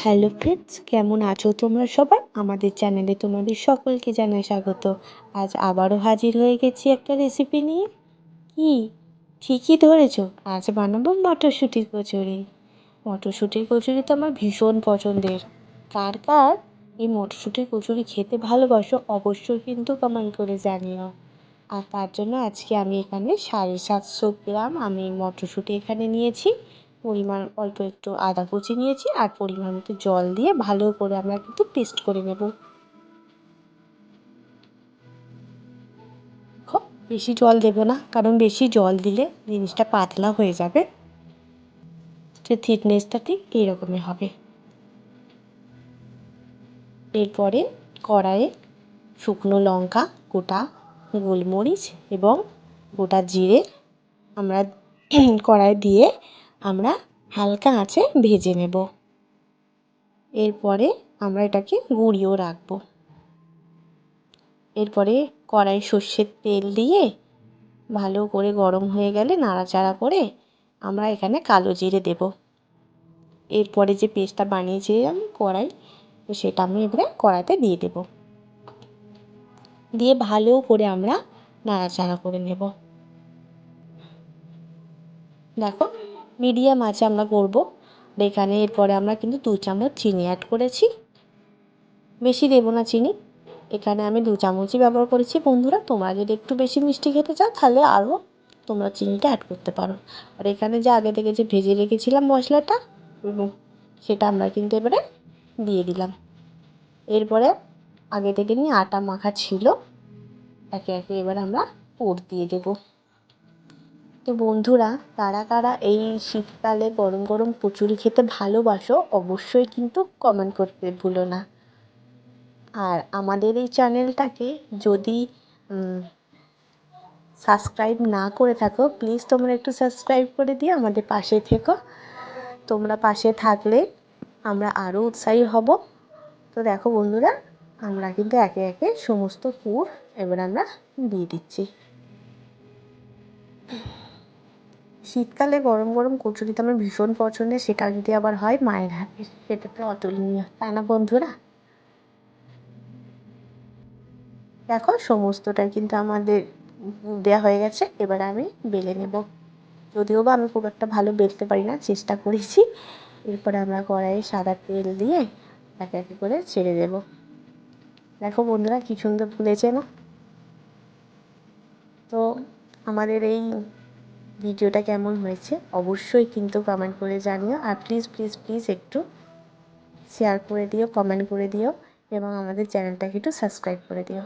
Hello friends, কেমন আছো তোমরা সবাই? আমাদের চ্যানেলে তোমাদের সকলকে জানাই স্বাগত। আজ আবারও হাজির হয়ে গেছি একটা রেসিপি নিয়ে। কি ঠিকই ধরেছো, আজ বানাবো মটরশুঁটির কচুরি। মটরশুঁটির কচুরি তো আমার ভীষণ পছন্দের। কার কার এই মটরশুঁটির কচুরি খেতে ভালোবাসো অবশ্যই কিন্তু কমেন্ট করে জানিও। আর তার জন্য আজকে আমি এখানে 750 গ্রাম আমি মটরশুঁটি এখানে নিয়েছি। পরিমাণ অল্প একটু আদা কুচি নিয়েছি আর পরিমাণ মতো জল দিয়ে ভালো করে আমরা কিন্তু পেস্ট করে নেব। খুব বেশি জল দেবো না, কারণ বেশি জল দিলে জিনিসটা পাতলা হয়ে যাবে। যে থিকনেসটা ঠিক এইরকমই হবে। এরপরে কড়াইয়ে শুকনো লঙ্কা, গোটা গোলমরিচ এবং গোটা জিরে আমরা কড়াই দিয়ে আমরা হালকা আঁচে ভেজে নেব। এরপরে আমরা এটাকে গুঁড়িয়েও রাখবো। এরপরে কড়াই সর্ষের তেল দিয়ে ভালো করে গরম হয়ে গেলে নাড়াচাড়া করে আমরা এখানে কালো জিরে দেব। এরপরে যে পেস্টটা বানিয়েছিলাম কড়াই, সেটা আমি এবারে কড়াইতে দিয়ে দেব। দিয়ে ভালো করে আমরা নাড়াচাড়া করে নেব। দেখো, মিডিয়াম আঁচে আমরা করবো। এখানে এরপরে আমরা কিন্তু 2 চামচ চিনি অ্যাড করেছি। বেশি দেবো না চিনি, এখানে আমি 2 চামচই ব্যবহার করেছি। বন্ধুরা, তোমরা যদি একটু বেশি মিষ্টি খেতে চাও তাহলে আরও তোমরা চিনিটা অ্যাড করতে পারো। আর এখানে যে আগে থেকে যে ভেজে রেখেছিলাম মশলাটা, সেটা আমরা কিন্তু এবারে দিয়ে দিলাম। এরপরে আগে থেকে নিয়ে আটা মাখা ছিল, একে একে এবার আমরা পুর দিয়ে দেবো। তো বন্ধুরা, কারা কারা এই শীতকালে গরম গরম কচুরি খেতে ভালোবাসো অবশ্যই কিন্তু কমেন্ট করতে ভুলো না। আর আমাদের এই চ্যানেলটাকে যদি সাবস্ক্রাইব না করে থাকো, প্লিজ তোমরা একটু সাবস্ক্রাইব করে দিয়ে আমাদের পাশে থেকো। তোমরা পাশে থাকলে আমরা আরও উৎসাহী হব। তো দেখো বন্ধুরা, আমরা কিন্তু একে একে সমস্ত পুর এবার আমরা দিয়ে দিচ্ছি। শীতকালে গরম গরম কচুরি তো আমার ভীষণ পছন্দের, সেটা যদি আবার হয় মায়ের হাতে, সেটা তো অতুলনীয়, তাই না বন্ধুরা? দেখো, সমস্তটাই কিন্তু আমাদের দেওয়া হয়ে গেছে। এবার আমি বেলে নেব। যদিও বা আমি খুব একটা ভালো বেলতে পারি না, চেষ্টা করেছি। এরপরে আমরা কড়াইয়ে সাদা তেল দিয়ে একে একে করে ছেড়ে দেব। দেখো বন্ধুরা, কী সুন্দর ফুলেছে না? তো আমাদের এই ভিডিওটা কেমন হয়েছে অবশ্যই কিন্তু কমেন্ট করে জানিও। আর প্লিজ প্লিজ প্লিজ একটু শেয়ার করে দিও, কমেন্ট করে দিও এবং আমাদের চ্যানেলটাকে একটু সাবস্ক্রাইব করে দিও।